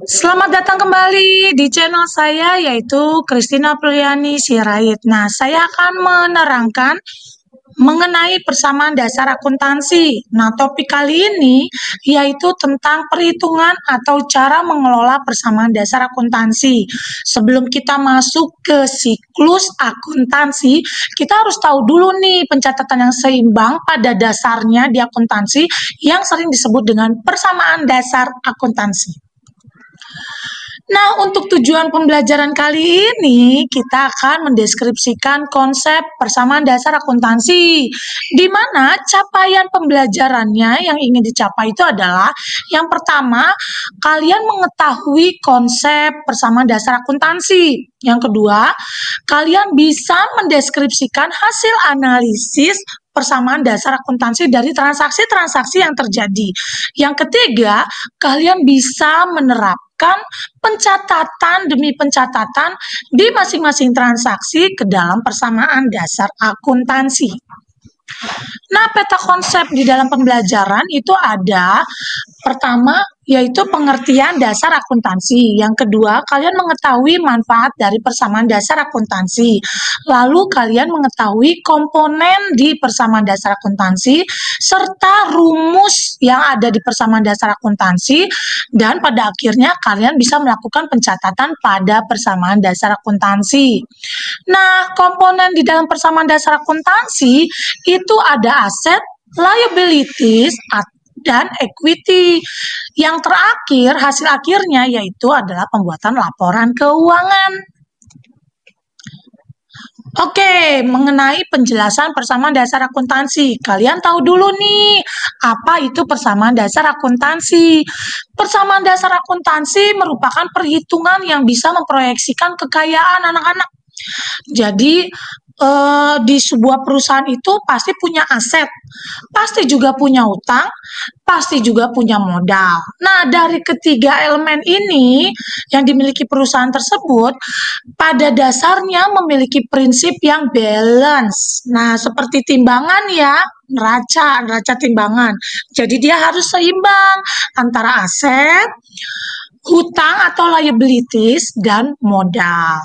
Selamat datang kembali di channel saya yaitu Christina Priani Sirait. Nah, saya akan menerangkan mengenai persamaan dasar akuntansi. Nah, topik kali ini yaitu tentang perhitungan atau cara mengelola persamaan dasar akuntansi. Sebelum kita masuk ke siklus akuntansi, kita harus tahu dulu nih pencatatan yang seimbang pada dasarnya di akuntansi yang sering disebut dengan persamaan dasar akuntansi. Nah, untuk tujuan pembelajaran kali ini, kita akan mendeskripsikan konsep persamaan dasar akuntansi, di mana capaian pembelajarannya yang ingin dicapai itu adalah, yang pertama, kalian mengetahui konsep persamaan dasar akuntansi. Yang kedua, kalian bisa mendeskripsikan hasil analisis persamaan dasar akuntansi dari transaksi-transaksi yang terjadi. Yang ketiga, kalian bisa menerapkan pencatatan demi pencatatan di masing-masing transaksi ke dalam persamaan dasar akuntansi. Nah, peta konsep di dalam pembelajaran itu ada, pertama, yaitu pengertian dasar akuntansi. Yang kedua, kalian mengetahui manfaat dari persamaan dasar akuntansi. Lalu, kalian mengetahui komponen di persamaan dasar akuntansi, serta rumus yang ada di persamaan dasar akuntansi, dan pada akhirnya kalian bisa melakukan pencatatan pada persamaan dasar akuntansi. Nah, komponen di dalam persamaan dasar akuntansi itu ada aset, liabilities, dan equity. Yang terakhir, hasil akhirnya yaitu adalah pembuatan laporan keuangan. Oke, mengenai penjelasan persamaan dasar akuntansi. Kalian tahu dulu nih, apa itu persamaan dasar akuntansi? Persamaan dasar akuntansi merupakan perhitungan yang bisa memproyeksikan kekayaan anak-anak. Jadi, di sebuah perusahaan itu pasti punya aset, pasti juga punya utang, pasti juga punya modal. Nah, dari ketiga elemen ini yang dimiliki perusahaan tersebut, pada dasarnya memiliki prinsip yang balance. Nah, seperti timbangan ya, neraca timbangan. Jadi dia harus seimbang antara aset, hutang atau liabilities, dan modal.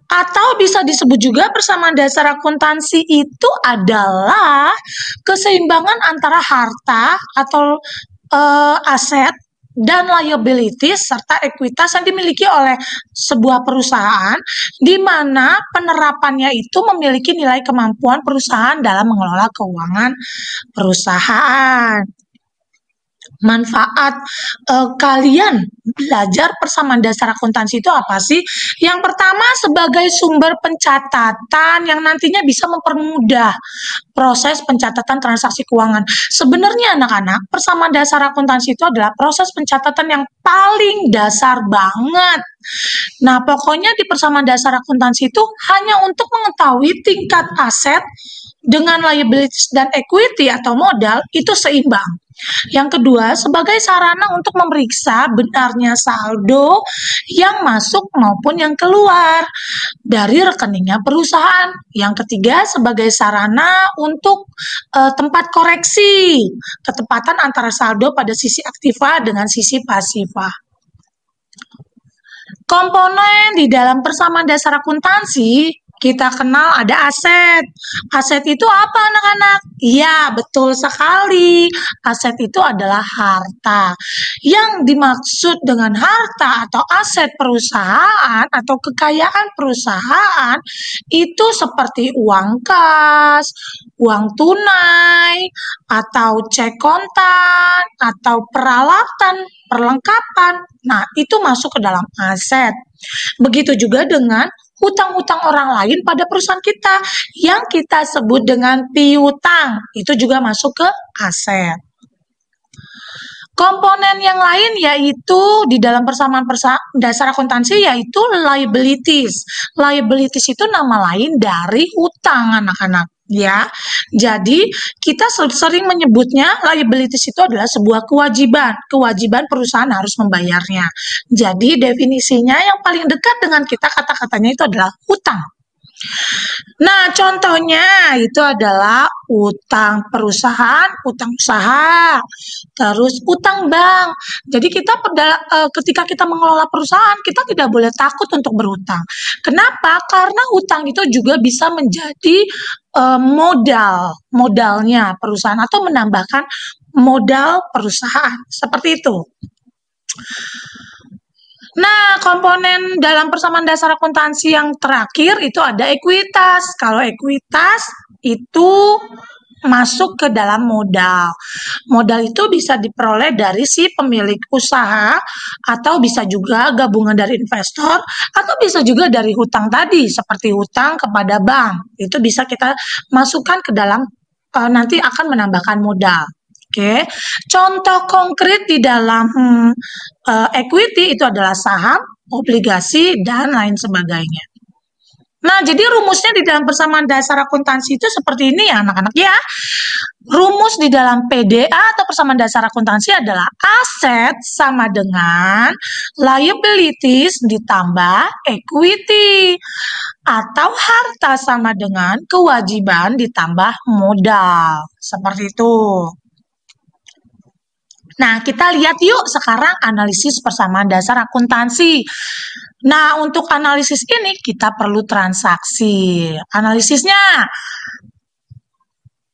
Atau bisa disebut juga persamaan dasar akuntansi itu adalah keseimbangan antara harta atau aset dan liabilities serta ekuitas yang dimiliki oleh sebuah perusahaan, di mana penerapannya itu memiliki nilai kemampuan perusahaan dalam mengelola keuangan perusahaan. Manfaat kalian belajar persamaan dasar akuntansi itu apa sih? Yang pertama, sebagai sumber pencatatan yang nantinya bisa mempermudah proses pencatatan transaksi keuangan. Sebenarnya anak-anak, persamaan dasar akuntansi itu adalah proses pencatatan yang paling dasar banget. Nah, pokoknya di persamaan dasar akuntansi itu hanya untuk mengetahui tingkat aset dengan liabilities dan equity atau modal itu seimbang. Yang kedua, sebagai sarana untuk memeriksa benarnya saldo yang masuk maupun yang keluar dari rekeningnya perusahaan. Yang ketiga, sebagai sarana untuk tempat koreksi ketepatan antara saldo pada sisi aktiva dengan sisi pasiva. Komponen di dalam persamaan dasar akuntansi kita kenal ada aset. Aset itu apa anak-anak? Iya, betul sekali. Aset itu adalah harta. Yang dimaksud dengan harta atau aset perusahaan atau kekayaan perusahaan itu seperti uang kas, uang tunai, atau cek kontan, atau peralatan, perlengkapan. Nah, itu masuk ke dalam aset. Begitu juga dengan hutang-hutang orang lain pada perusahaan kita yang kita sebut dengan piutang, itu juga masuk ke aset. Komponen yang lain yaitu di dalam persamaan dasar akuntansi yaitu liabilities. Liabilities itu nama lain dari hutang anak-anak. Ya, jadi kita sering menyebutnya liabilities itu adalah sebuah kewajiban perusahaan harus membayarnya. Jadi definisinya yang paling dekat dengan kita kata-katanya itu adalah hutang. Nah, contohnya itu adalah utang perusahaan, utang usaha, terus utang bank. Jadi ketika kita mengelola perusahaan, kita tidak boleh takut untuk berhutang. Kenapa? Karena utang itu juga bisa menjadi modalnya perusahaan atau menambahkan modal perusahaan. Seperti itu. Nah, komponen dalam persamaan dasar akuntansi yang terakhir itu ada ekuitas. Kalau ekuitas itu masuk ke dalam modal. Modal itu bisa diperoleh dari si pemilik usaha atau bisa juga gabungan dari investor atau bisa juga dari hutang tadi seperti hutang kepada bank. Itu bisa kita masukkan ke dalam nanti akan menambahkan modal. Oke, contoh konkret di dalam equity itu adalah saham, obligasi, dan lain sebagainya. Nah, jadi rumusnya di dalam persamaan dasar akuntansi itu seperti ini ya anak-anak ya. Rumus di dalam PDA atau persamaan dasar akuntansi adalah aset sama dengan liabilities ditambah equity. Atau harta sama dengan kewajiban ditambah modal. Seperti itu. Nah, kita lihat yuk sekarang analisis persamaan dasar akuntansi. Nah, untuk analisis ini kita perlu transaksi. Analisisnya,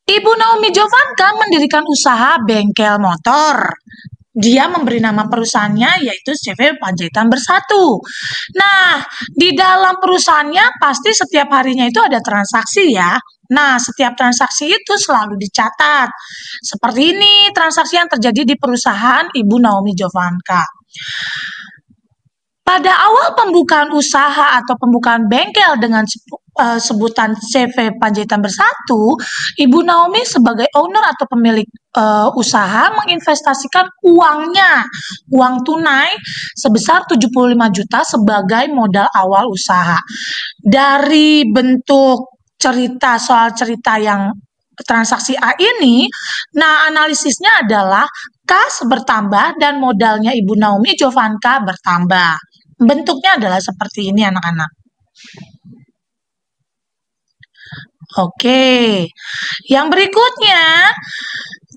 Ibu Naomi Jovanka mendirikan usaha bengkel motor. Dia memberi nama perusahaannya yaitu CV Panjaitan Bersatu. Nah, di dalam perusahaannya pasti setiap harinya itu ada transaksi ya. Nah, setiap transaksi itu selalu dicatat. Seperti ini transaksi yang terjadi di perusahaan Ibu Naomi Jovanka. Pada awal pembukaan usaha atau pembukaan bengkel dengan sebutan CV Panjaitan Bersatu, Ibu Naomi sebagai owner atau pemilik usaha menginvestasikan uang tunai sebesar 75 juta sebagai modal awal usaha. Dari bentuk soal cerita yang transaksi A ini, nah analisisnya adalah kas bertambah dan modalnya Ibu Naomi Jovanka bertambah. Bentuknya adalah seperti ini anak-anak. Oke, yang berikutnya,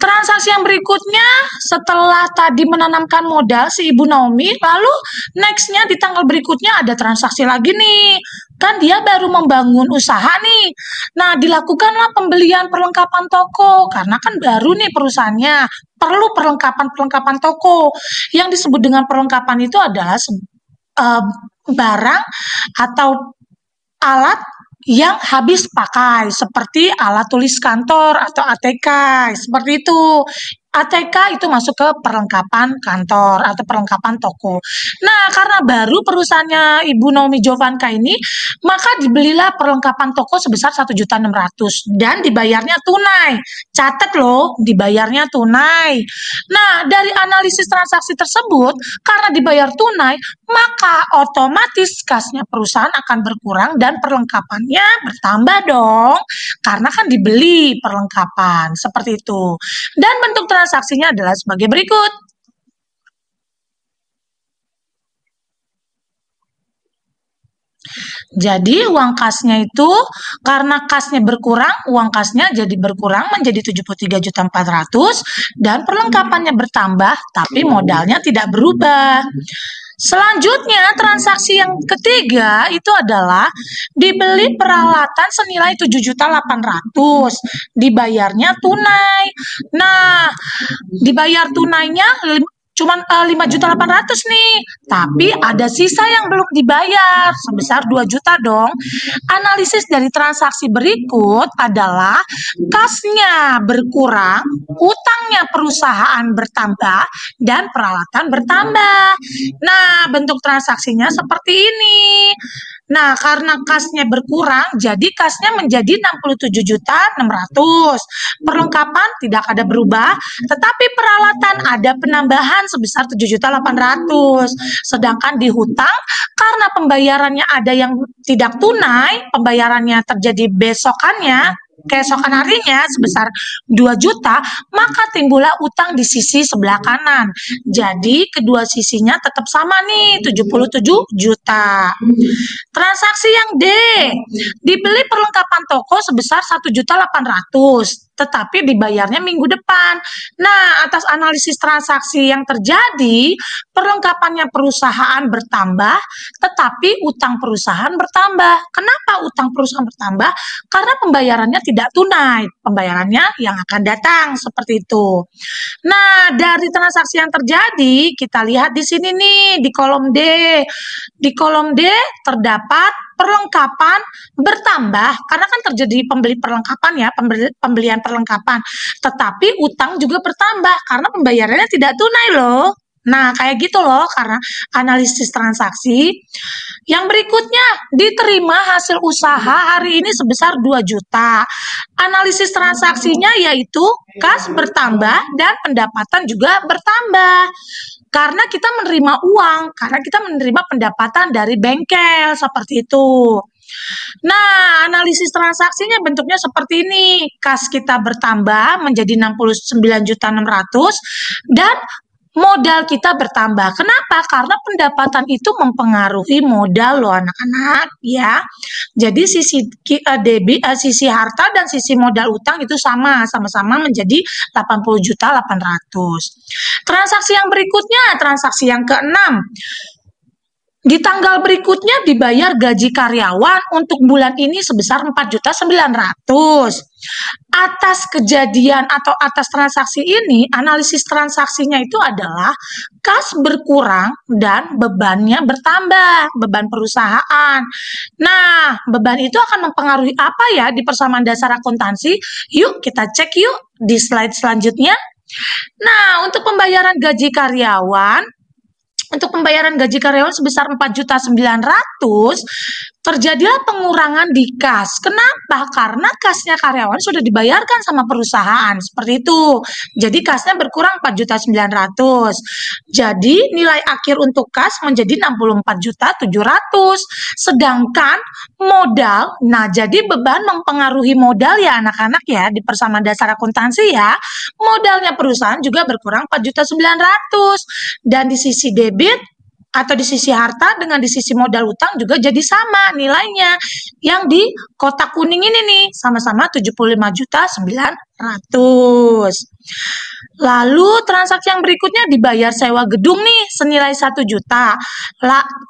transaksi yang berikutnya setelah tadi menanamkan modal si Ibu Naomi, lalu nextnya di tanggal berikutnya ada transaksi lagi nih. Kan dia baru membangun usaha nih. Nah, dilakukanlah pembelian perlengkapan toko, karena kan baru nih perusahaannya, perlu perlengkapan toko. Yang disebut dengan perlengkapan itu adalah barang atau alat yang habis pakai seperti alat tulis kantor atau ATK seperti itu. ATK itu masuk ke perlengkapan kantor atau perlengkapan toko. Nah, karena baru perusahaannya Ibu Naomi Jovanka ini, maka dibelilah perlengkapan toko sebesar 1.600.000 dan dibayarnya tunai. Catat loh, dibayarnya tunai. Nah, dari analisis transaksi tersebut, karena dibayar tunai, maka otomatis kasnya perusahaan akan berkurang dan perlengkapannya bertambah dong. Karena kan dibeli perlengkapan, seperti itu. Dan bentuk transaksinya adalah sebagai berikut. Jadi uang kasnya itu karena kasnya berkurang, uang kasnya jadi berkurang menjadi 73.400.000 dan perlengkapannya bertambah tapi modalnya tidak berubah. Selanjutnya, transaksi yang ketiga itu adalah dibeli peralatan senilai 7.800.000, dibayarnya tunai. Nah, dibayar tunainya cuma 5.800.000 nih, tapi ada sisa yang belum dibayar sebesar 2 juta dong. Analisis dari transaksi berikut adalah kasnya berkurang, utangnya perusahaan bertambah, dan peralatan bertambah. Nah, bentuk transaksinya seperti ini. Nah, karena kasnya berkurang, jadi kasnya menjadi 67.600.000. Perlengkapan tidak ada berubah, tetapi peralatan ada penambahan sebesar 7.800.000. Sedangkan di hutang, karena pembayarannya ada yang tidak tunai, pembayarannya terjadi besokannya, keesokan harinya sebesar 2 juta, maka timbullah utang di sisi sebelah kanan. Jadi kedua sisinya tetap sama nih, 77 juta. Transaksi yang D, dibeli perlengkapan toko sebesar 1.800.000, tetapi dibayarnya minggu depan. Nah, atas analisis transaksi yang terjadi, perlengkapannya perusahaan bertambah, tetapi utang perusahaan bertambah. Kenapa utang perusahaan bertambah? Karena pembayarannya tidak tunai, pembayarannya yang akan datang, seperti itu. Nah, dari transaksi yang terjadi, kita lihat di sini nih, di kolom D. Di kolom D terdapat perlengkapan bertambah, karena kan terjadi pembeli perlengkapan ya, pembelian perlengkapan. Tetapi utang juga bertambah, karena pembayarannya tidak tunai loh. Nah, kayak gitu loh, karena analisis transaksi. Yang berikutnya, diterima hasil usaha hari ini sebesar 2 juta. Analisis transaksinya yaitu kas bertambah dan pendapatan juga bertambah. Karena kita menerima uang, karena kita menerima pendapatan dari bengkel, seperti itu. Nah, analisis transaksinya bentuknya seperti ini. Kas kita bertambah menjadi 69.600.000 dan modal kita bertambah. Kenapa? Karena pendapatan itu mempengaruhi modal loh anak-anak ya. Jadi sisi sisi harta dan sisi modal utang itu sama-sama menjadi 80.800.000. Transaksi yang berikutnya, transaksi yang keenam. Di tanggal berikutnya dibayar gaji karyawan untuk bulan ini sebesar 4.900.000. Atas kejadian atau atas transaksi ini, analisis transaksinya itu adalah kas berkurang dan bebannya bertambah, beban perusahaan. Nah, beban itu akan mempengaruhi apa ya di persamaan dasar akuntansi? Yuk kita cek yuk di slide selanjutnya. Nah, untuk pembayaran gaji karyawan, sebesar 4.900.000, terjadilah pengurangan di kas. Kenapa? Karena kasnya karyawan sudah dibayarkan sama perusahaan, seperti itu. Jadi kasnya berkurang 4.900.000. Jadi nilai akhir untuk kas menjadi 64.700.000. Sedangkan modal, nah jadi beban mempengaruhi modal ya anak-anak ya, di persamaan dasar akuntansi ya. Modalnya perusahaan juga berkurang 4.900.000. Dan di sisi debit atau di sisi harta dengan di sisi modal utang juga jadi sama nilainya. Yang di kotak kuning ini nih, sama-sama 75.900.000. Lalu transaksi yang berikutnya dibayar sewa gedung nih senilai 1 juta.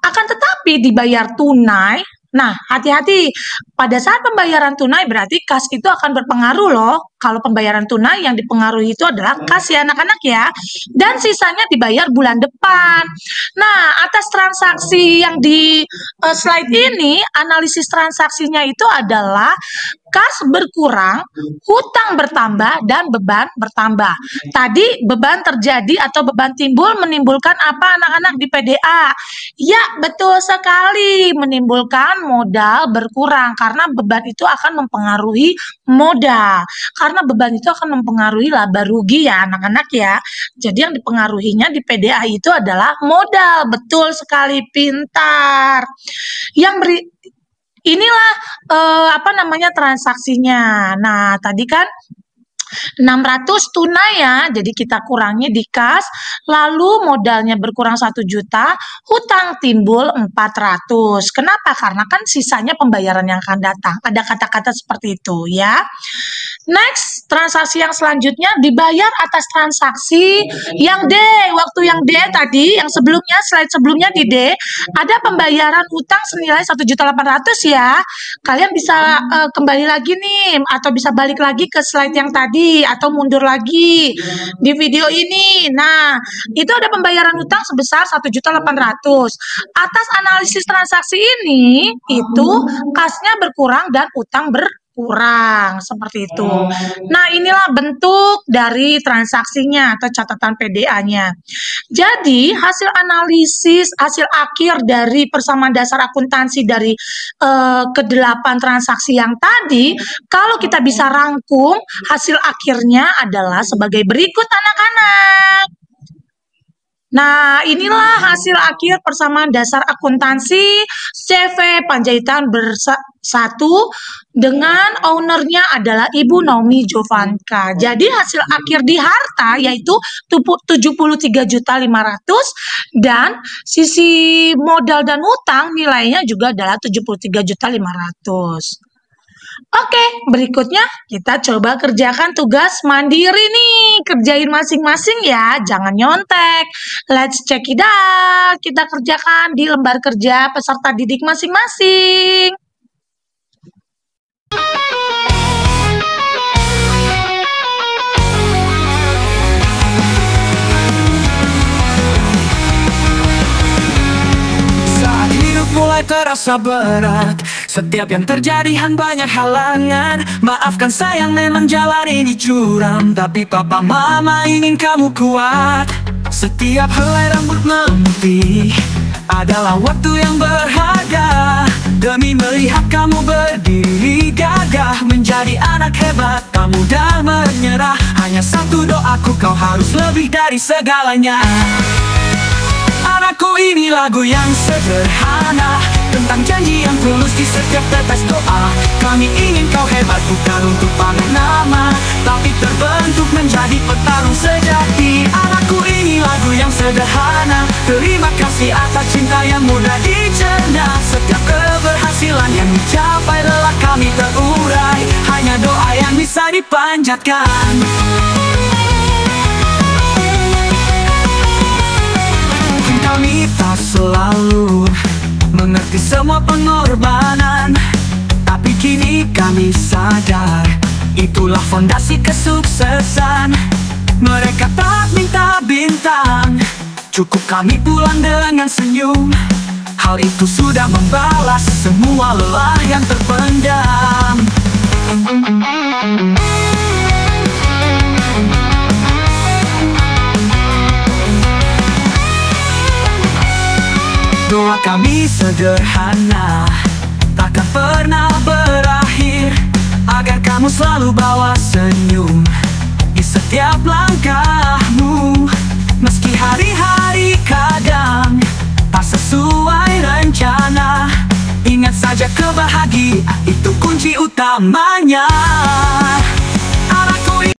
Akan tetapi dibayar tunai. Nah, hati-hati. Pada saat pembayaran tunai berarti kas itu akan berpengaruh loh. Kalau pembayaran tunai yang dipengaruhi itu adalah kas ya anak-anak ya. Dan sisanya dibayar bulan depan. Nah, atas transaksi yang di slide ini, analisis transaksinya itu adalah kas berkurang, hutang bertambah, dan beban bertambah. Tadi beban terjadi atau beban timbul menimbulkan apa anak-anak di PDA? Ya, betul sekali, menimbulkan modal berkurang karena beban itu akan mempengaruhi modal. Karena beban itu akan mempengaruhi laba rugi ya anak-anak ya. Jadi yang dipengaruhinya di PDA itu adalah modal. Betul sekali, pintar. Inilah transaksinya. Nah, tadi kan 600 tunai ya, jadi kita kurangi di kas, lalu modalnya berkurang 1 juta, hutang timbul 400. Kenapa? Karena kan sisanya pembayaran yang akan datang. Ada kata-kata seperti itu ya. Next, transaksi yang selanjutnya dibayar atas transaksi yang D. Waktu yang D tadi, yang sebelumnya, slide sebelumnya di D, ada pembayaran hutang senilai 1.800.000 ya. Kalian bisa kembali lagi nih, atau bisa balik lagi ke slide yang tadi, atau mundur lagi di video ini. Nah, itu ada pembayaran hutang sebesar 1.800.000. Atas analisis transaksi ini, itu kasnya berkurang dan utang berkurang, seperti itu. Nah, inilah bentuk dari transaksinya atau catatan PDA-nya. Jadi, hasil analisis, hasil akhir dari persamaan dasar akuntansi dari ke-8 transaksi yang tadi, kalau kita bisa rangkum, hasil akhirnya adalah sebagai berikut anak-anak. Nah, inilah hasil akhir persamaan dasar akuntansi CV Panjaitan bersatu dengan ownernya adalah Ibu Naomi Jovanka. Jadi hasil akhir di harta yaitu 73.500.000 dan sisi modal dan utang nilainya juga adalah 73.500.000. Oke, berikutnya kita coba kerjakan tugas mandiri nih. Kerjain masing-masing ya, jangan nyontek. Let's check it out. Kita kerjakan di lembar kerja peserta didik masing-masing. Saat hidup mulai terasa berat, setiap yang terjadi banyak halangan. Maafkan sayang, memang jalan ini curam, tapi papa mama ingin kamu kuat. Setiap helai rambut memutih adalah waktu yang berharga. Demi melihat kamu berdiri gagah, menjadi anak hebat, tak mudah menyerah. Hanya satu doaku, kau harus lebih dari segalanya. Anakku, ini lagu yang sederhana tentang janji yang tulus di setiap tetes doa. Kami ingin kau hebat, bukan untuk pamer nama, tapi terbentuk menjadi petarung sejati. Anakku, ini lagu yang sederhana. Terima kasih atas cinta yang mudah dicerna. Setiap keberhasilan yang dicapai lelah kami terurai. Hanya doa yang bisa dipanjatkan. Kami tak selalu mengerti semua pengorbanan, tapi kini kami sadar itulah fondasi kesuksesan. Mereka tak minta bintang, cukup kami pulang dengan senyum. Hal itu sudah membalas semua lelah yang terpendam. Doa kami sederhana, takkan pernah berakhir, agar kamu selalu bawa senyum di setiap langkahmu. Meski hari-hari kadang tak sesuai rencana, ingat saja kebahagiaan itu kunci utamanya.